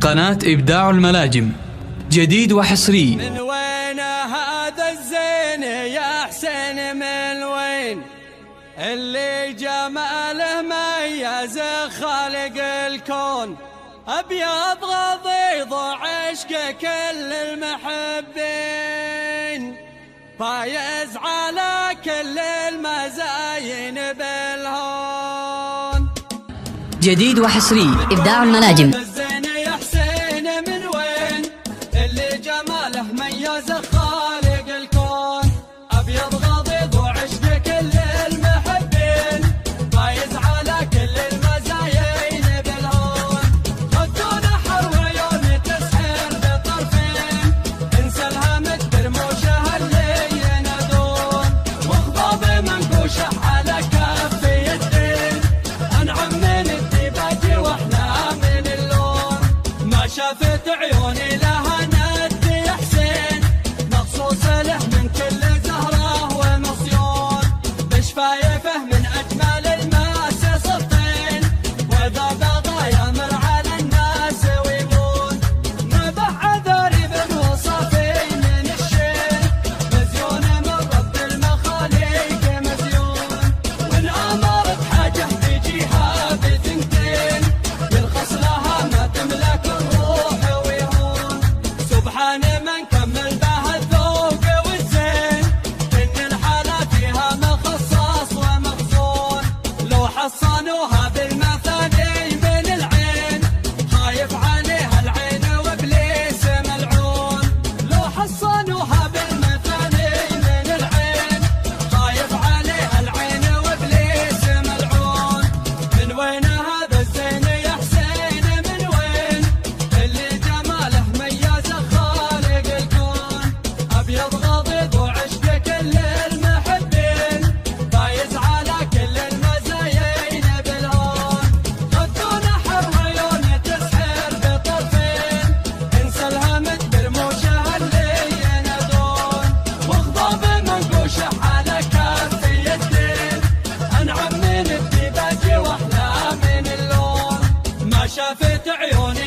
قناة إبداع الملاجم، جديد وحصري. من وين هذا الزين يا حسين؟ من وين اللي جماله ميز خالق الكون؟ أبيض غضيض عشق كل المحبين، فايز على كل المزاين بالهون. جديد وحصري إبداع الملاجم. الزين يا حسين من وين اللي جماله ميز خالق الكون؟ أبيض غضيض وعشق كل المحبين، فايز على كل المزايين بالهون. خدون حر وعيون تسحر بطرفين، انسى الهمج برموشه اللي ينادون، وخضاب منقوشه على كف يدين. أنعم من الديباج واحنا من اللون، ما شافت عيوني لها ند يا حسين، مخصوص له من كل زهره ومصيون. بشفايفه من اجمل الماس صفين، واذا بغى يامر على الناس ويقول نبع عذري بالوصفي من الشين. مزيون من رب المخاليق مزيون، وان امر بحاجه بيجيها بثنتين، يرخص لها ما تملك الروح ويهون. سبحان من كمل بها الذوق والزين، ان الحالة فيها مخصص ومخزون. لو حصنوها بالمثاني من العين، خايف عليها العين وابليس ملعون. لو حصنوها بالمثاني من العين، خايف عليها العين وابليس ملعون. من وين هذا الزين يا حسين؟ من وين اللي جماله ميز خالق الكون؟ أبيض غضيض وعشق كل المحبين، فايز على كل المزايين بالهون. خدون حر عيون تسحر بطرفين، انسى الهمج برموشه اللي ينادون، وخضاب منقوشه على كف يدين. أنعم من الديباج واحلى من اللون، ما شافت عيوني